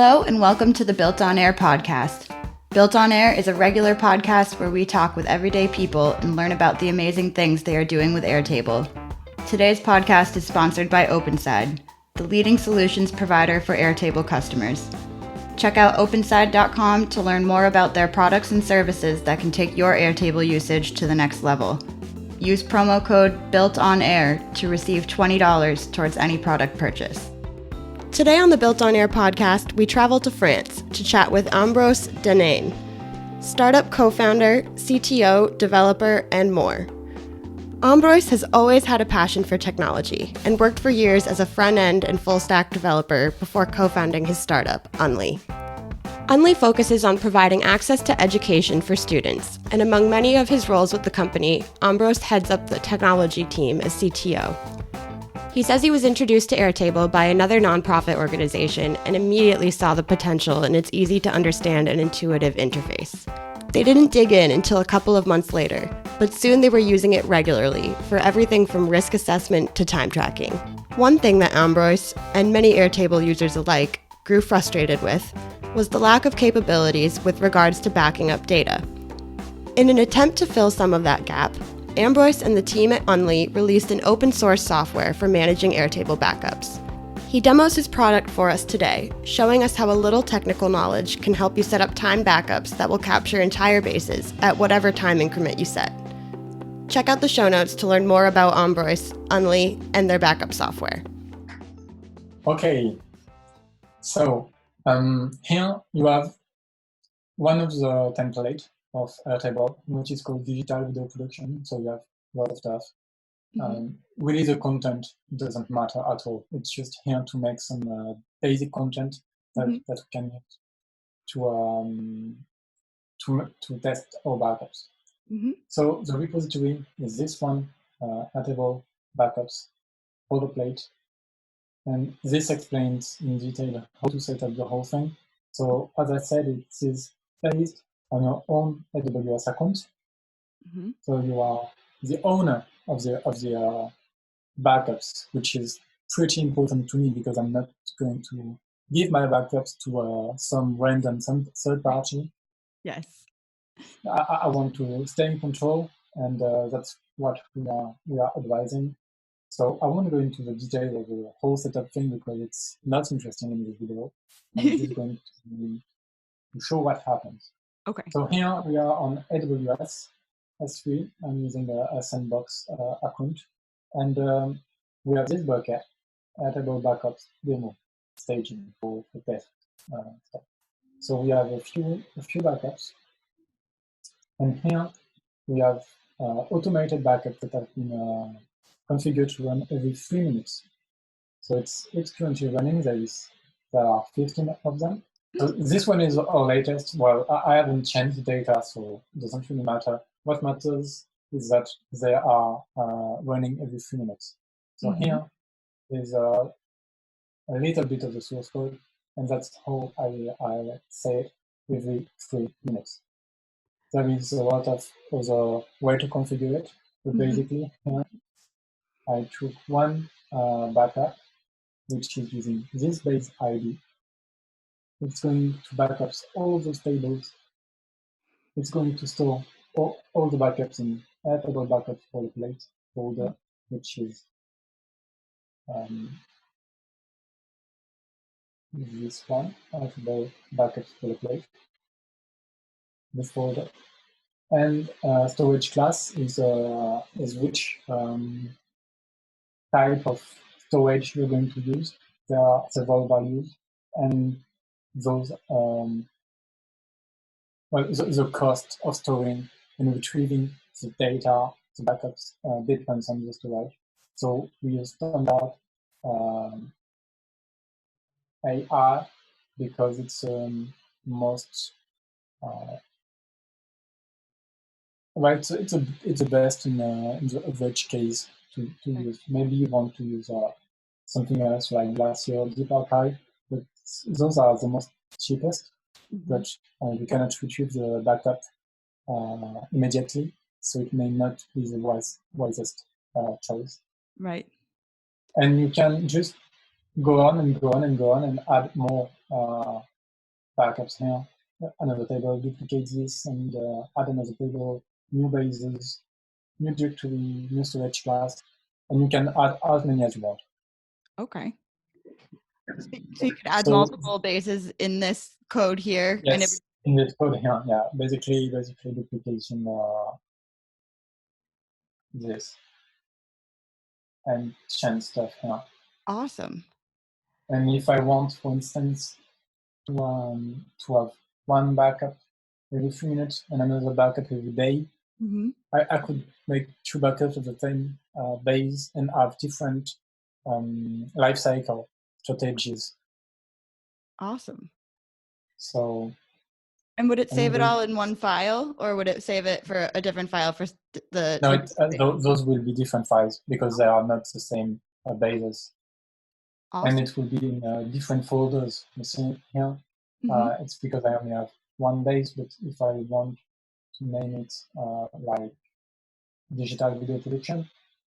Hello and welcome to the BuiltOnAir podcast. BuiltOnAir is a regular podcast where we talk with everyday people and learn about the amazing things they are doing with Airtable. Today's podcast is sponsored by OpenSide, the leading solutions provider for Airtable customers. Check out openside.com to learn more about their products and services that can take your Airtable usage to the next level. Use promo code BuiltOnAir to receive $20 towards any product purchase. Today on the BuiltOnAir podcast, we travel to France to chat with Ambroise Dhenain, startup co-founder, CTO, developer, and more. Ambroise has always had a passion for technology and worked for years as a front-end and full-stack developer before co-founding his startup, Unly. Unly focuses on providing access to education for students, and among many of his roles with the company, Ambroise heads up the technology team as CTO. He says he was introduced to Airtable by another nonprofit organization and immediately saw the potential in its easy-to-understand and intuitive interface. They didn't dig in until a couple of months later, but soon they were using it regularly for everything from risk assessment to time tracking. One thing that Ambroise, and many Airtable users alike, grew frustrated with was the lack of capabilities with regards to backing up data. In an attempt to fill some of that gap, Ambroise and the team at Unly released an open-source software for managing Airtable backups. He demos his product for us today, showing us how a little technical knowledge can help you set up timed backups that will capture entire bases at whatever time increment you set. Check out the show notes to learn more about Ambroise, Unly, and their backup software. Okay, so here you have one of the templates of Airtable, which is called digital video production. So you have a lot of stuff. Really, the content doesn't matter at all. It's just here to make some basic content that we can use to test our backups. So the repository is this one, Airtable backups boilerplate, and this explains in detail how to set up the whole thing. So as I said, it is based on your own AWS account. So you are the owner of the backups, which is pretty important to me because I'm not going to give my backups to some random third party. Yes. I want to stay in control, and that's what we are advising. So I won't go into the detail of the whole setup thing because it's not interesting in this video. I'm just going to show what happens. Okay. So here we are on AWS S3. I'm using a sandbox account, and we have this bucket, Airtable backups demo staging for test stuff. So we have a few backups, and here we have automated backups that have been configured to run every 3 minutes. So it's currently running. There are 15 of them. So this one is our latest. Well, I haven't changed the data, so it doesn't really matter. What matters is that they are running every 3 minutes. So here is a little bit of the source code, and that's how I say it every 3 minutes. There is a lot of other way to configure it, but basically here I took one backup, which is using this base ID. It's going to backups all those tables. It's going to store all the backups in Airtable backups boilerplate folder, which is this one, Airtable backups boilerplate, this folder. And storage class is which type of storage you're going to use. There are several values, and those the cost of storing and retrieving the data, the backups, depends on the storage. So we use standard AI because it's most it's the best in the average case to use. Maybe you want to use something else like Glacier or Deep Archive, but those are the most cheapest. But you cannot retrieve the backup immediately, so it may not be the wisest choice. Right. And you can just go on and go on and go on and add more backups here, another table, duplicate this, and add another table, new bases, new directory, new storage class, and you can add as many as you want. Okay. So you could add multiple bases in this code here. Yes, and it would... in the code here, yeah, basically duplication this and change stuff here. Awesome. And if I want, for instance, to have one backup every 3 minutes and another backup every day, I could make 2 backups of the same base and have different life cycle strategies. Awesome. So. And would it save it all in one file, or would it save it for a different file for the... No, those will be different files because they are not the same bases. Awesome. And it will be in different folders. You see here? It's because I only have one base, but if I want to name it like digital video production,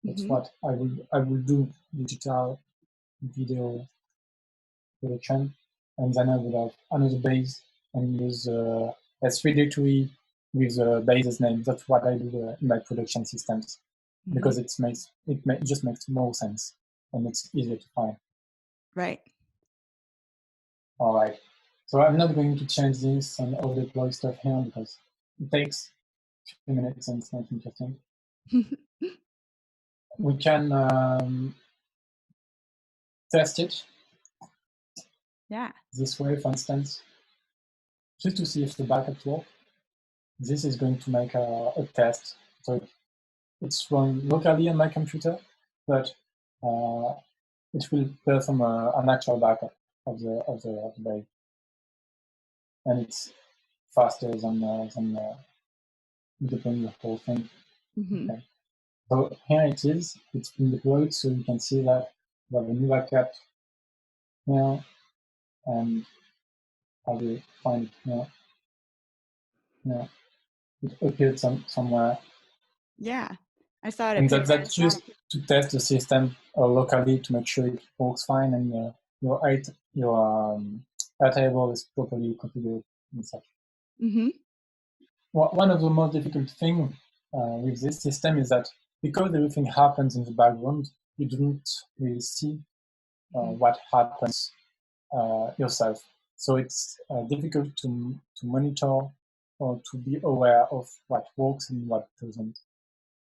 that's what I will do, digital video production, and then I will have another base and use a S3 directory with a base's name. That's what I do in my production systems because it just makes more sense and it's easier to find. Right. All right. So I'm not going to change this and all deploy stuff here because it takes a few minutes and it's not interesting. We can test it. Yeah. This way, for instance, just to see if the backups work. This is going to make a test. So it's run locally on my computer, but it will perform an actual backup of the base, and it's faster than deploying the whole thing. Okay. So here it is. It's been deployed, so you can see that we have a new backup here, and I will find it here. Yeah, it appeared somewhere. Yeah, I saw it. And that's just to test the system locally to make sure it works fine and your Airtable is properly configured and such. One of the most difficult things with this system is that because everything happens in the background, you don't really see what happens yourself. So it's difficult to monitor or to be aware of what works and what doesn't.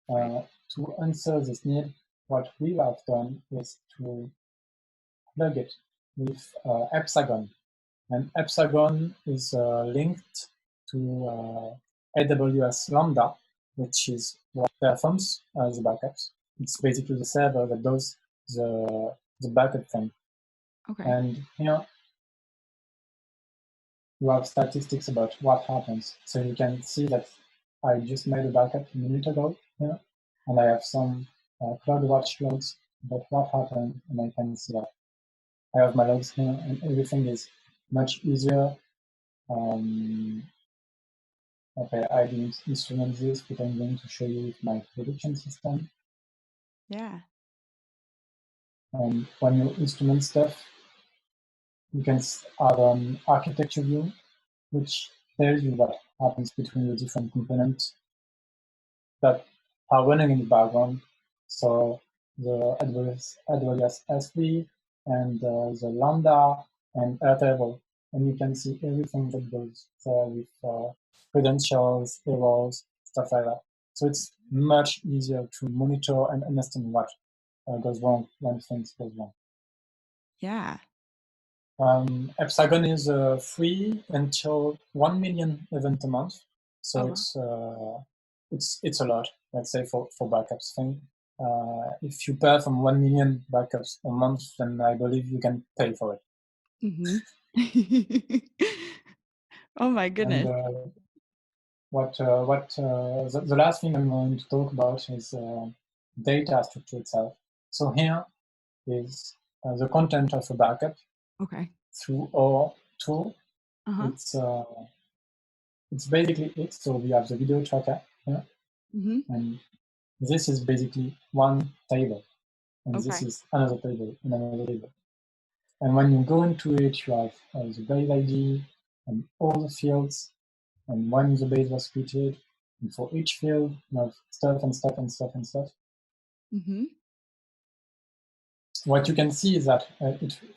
To answer this need, what we have done is to plug it with Hexagon. And Hexagon is linked to AWS Lambda, which is what performs the backups. It's basically the server that does the backup thing. Okay. And here you have statistics about what happens. So you can see that I just made a backup a minute ago here, and I have some CloudWatch logs about what happened, and I can see that I have my logs here, and everything is much easier. Okay, I didn't instrument this, but I'm going to show you with my production system. Yeah. And when you instrument stuff, you can add an architecture view, which tells you what happens between the different components that are running in the background. So the AWS S3 and the Lambda and Airtable. And you can see everything that goes there with credentials, errors, stuff like that. So it's much easier to monitor and understand what goes wrong when things go wrong. Yeah. Hexagon is free until 1 million events a month. So it's a lot, let's say, for backups thing. If you perform 1 million backups a month, then I believe you can pay for it. Oh my goodness. And the last thing I'm going to talk about is data structure itself. So here is the content of a backup. Okay. Through our tool. It's basically it. So we have the video tracker here, and this is basically one table, and this is another table and another table. And when you go into it, you have the base ID, and all the fields, and when user base was created, and for each field, you have stuff and stuff and stuff and stuff. Mm-hmm. What you can see is that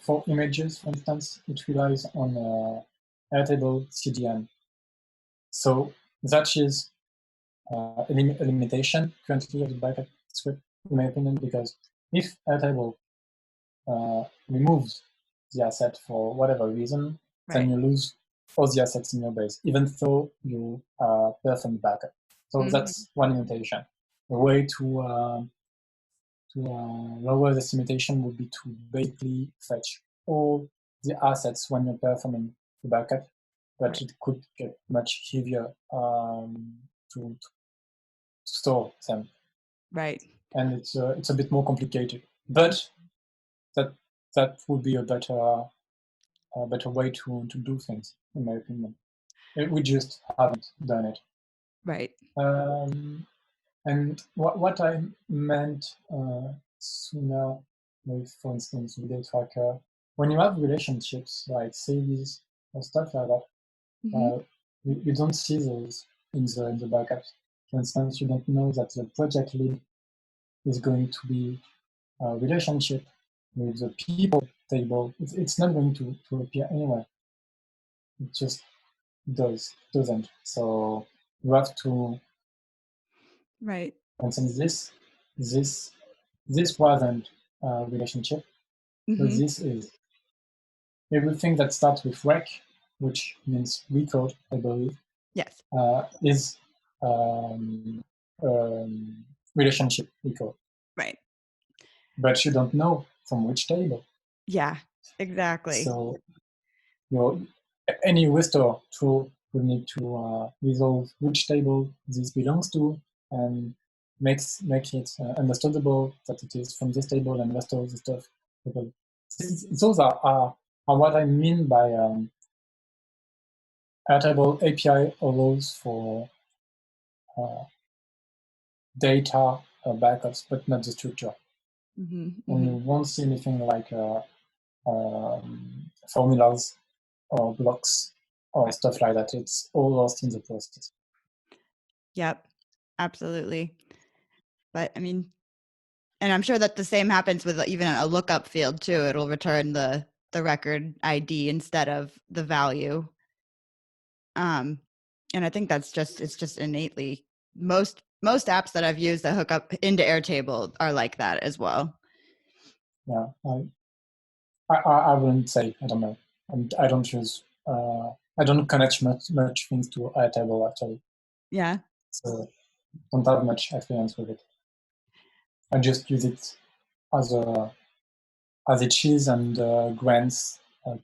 for images, for instance, it relies on Airtable CDN. So that is a limitation currently of the backup script, in my opinion, because if Airtable removes the asset for whatever reason, then you lose all the assets in your base, even though you perform the backup. So that's one limitation. A way to lower this limitation would be to basically fetch all the assets when you're performing the backup, but it could get much heavier to store them. Right. And it's a bit more complicated, but that would be a better way to do things, in my opinion. We just haven't done it. Right. And what I meant sooner with, for instance, video tracker, when you have relationships like savings or stuff like that, you don't see those in the backups. For instance, you don't know that the project lead is going to be a relationship with the people table. It's not going to appear anywhere. It just doesn't. So you have to, right. for instance, this wasn't a relationship, but this is. Everything that starts with rec, which means record, I believe, yes, is relationship record. Right. But you don't know from which table. Yeah, exactly. So any restore tool will need to resolve which table this belongs to and make it understandable that it is from this table and restore the stuff. Those are what I mean by Airtable API allows for data backups, but not the structure. And you won't see anything like formulas or blocks or stuff like that. It's all lost in the process. Yep, absolutely. But I mean, and I'm sure that the same happens with even a lookup field too. It'll return the record ID instead of the value. And I think it's just innately most apps that I've used that hook up into Airtable are like that as well. Yeah, I wouldn't say, I don't know. I don't use, I don't connect much things to Airtable actually. Yeah. So don't have much experience with it. I just use it as it is and grants my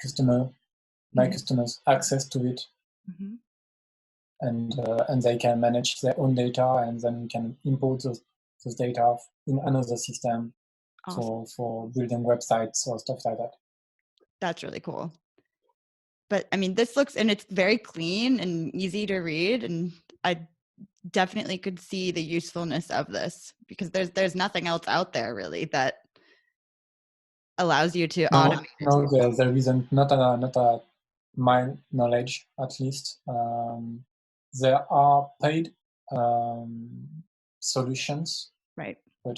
customers access to it. And they can manage their own data, and then we can import those data in another system. Awesome. for building websites or stuff like that. That's really cool. But I mean, this looks, and it's very clean and easy to read, and I definitely could see the usefulness of this because there's nothing else out there really that allows you to automate it. No, there isn't, not my knowledge at least. There are paid solutions, right? But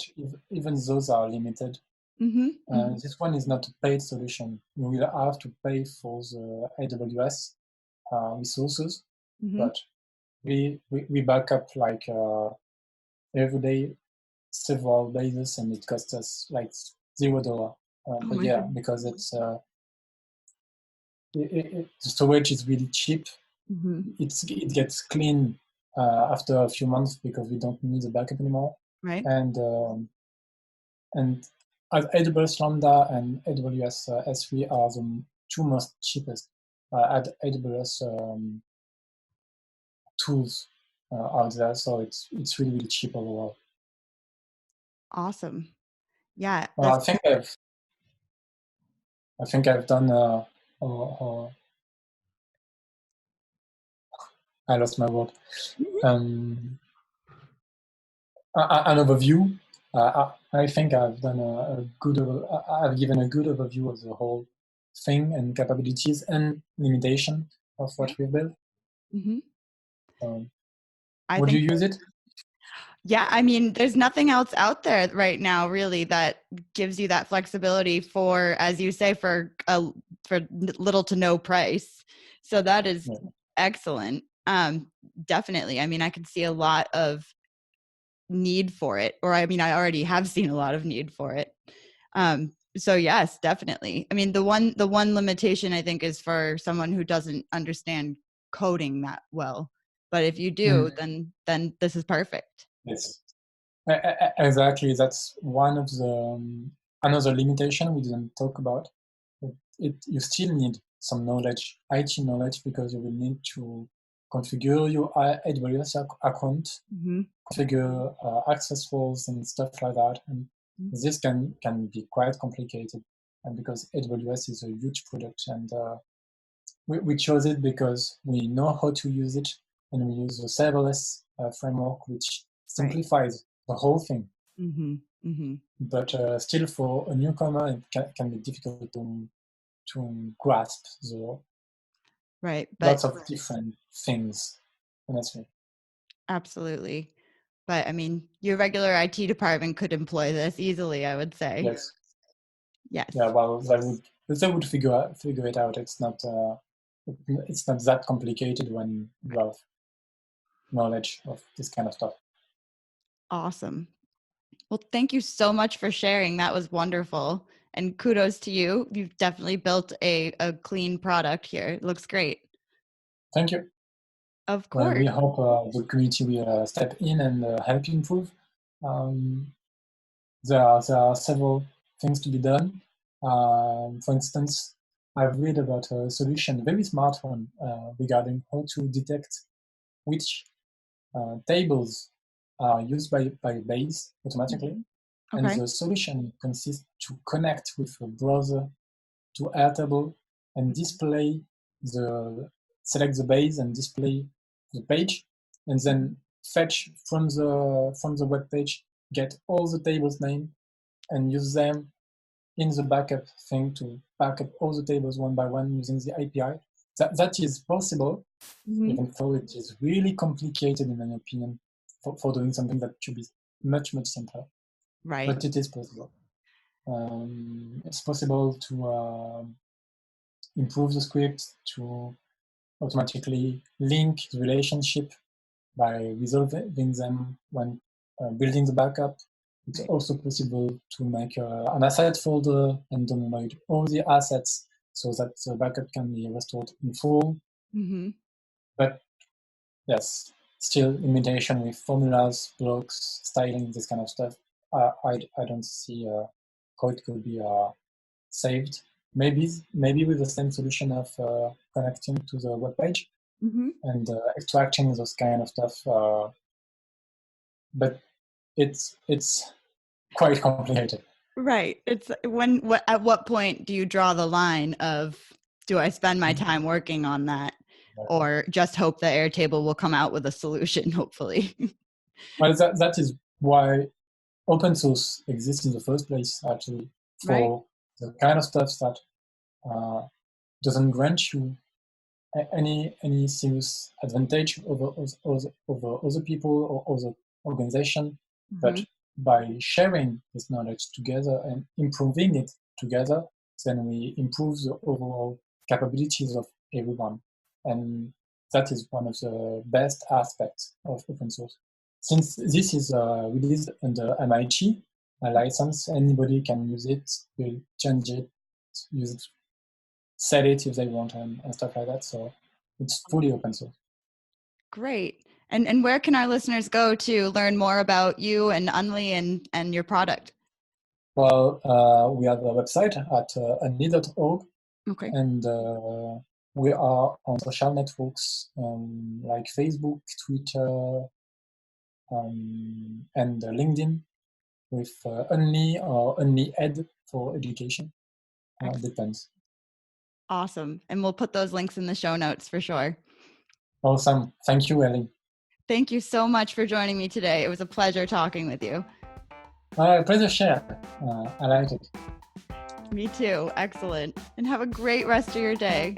even those are limited. This one is not a paid solution. You will have to pay for the AWS resources, but we back up like every day, several bases, and it costs us like $0 a year because it's the storage is really cheap. It gets clean after a few months because we don't need the backup anymore. Right. And AWS Lambda and AWS S3 are the two most cheapest AWS tools out there. So it's really, really cheap overall. Awesome. Yeah. I think I've done. I lost my word. An overview. I think I've done I've given a good overview of the whole thing and capabilities and limitation. of what we built. Mm-hmm. Would you use it? Yeah, I mean, there's nothing else out there right now, really, that gives you that flexibility for, as you say, for little to no price. So that is excellent. Definitely. I mean, I can see a lot of need for it, or I mean, I already have seen a lot of need for it. So yes, definitely. I mean, the one limitation I think is for someone who doesn't understand coding that well. But if you do, then this is perfect. Yes, exactly. That's one of the another limitation we didn't talk about. You still need some knowledge, IT knowledge, because you will need to configure your AWS account, configure access roles and stuff like that. And this can be quite complicated. And because AWS is a huge product, and we chose it because we know how to use it, and we use the serverless framework, which simplifies the whole thing. But still, for a newcomer, it can be difficult to grasp the lots of different things, honestly. Absolutely. But I mean, your regular IT department could employ this easily, I would say. Yes. Yes. Yeah. Well, they would figure it out. It's not that complicated when you have knowledge of this kind of stuff. Awesome. Well, thank you so much for sharing. That was wonderful. And kudos to you. You've definitely built a clean product here. It looks great. Thank you. Of course. Well, we hope the community will step in and help improve. There are several things to be done. For instance, I've read about a solution, a very smart one, regarding how to detect which tables are used by base automatically. And the solution consists to connect with a browser to Airtable and select the base and display the page, and then fetch from the web page, get all the tables name, and use them in the backup thing to back up all the tables one by one using the API. That is possible, even though it is really complicated, in my opinion, for doing something that should be much, much simpler. Right. But it is possible. It's possible to improve the script, to automatically link the relationship by resolving them when building the backup. It's also possible to make an asset folder and download all the assets so that the backup can be restored in full. But yes, still limitation with formulas, blocks, styling, this kind of stuff. I don't see how it could be saved. Maybe with the same solution of connecting to the web page and extracting those kind of stuff. But it's quite complicated. Right. It's at what point do you draw the line of, do I spend my time working on that, or just hope that Airtable will come out with a solution, hopefully? Well, that is why open source exists in the first place, actually, for the kind of stuff that doesn't grant you any serious advantage over other people or other organization, but by sharing this knowledge together and improving it together, then we improve the overall capabilities of everyone. And that is one of the best aspects of open source. Since this is released under MIT, a license, anybody can use it, will change it, use it, sell it if they want, and stuff like that. So it's fully open source. Great. And where can our listeners go to learn more about you and Unly and your product? Well, we have a website at unly.org. Okay. And we are on social networks like Facebook, Twitter, and LinkedIn with Unly or Unly Ed for education. Depends. Awesome. And we'll put those links in the show notes for sure. Awesome. Thank you, Ellie. Thank you so much for joining me today. It was a pleasure talking with you. Pleasure share. I liked it. Me too. Excellent. And have a great rest of your day.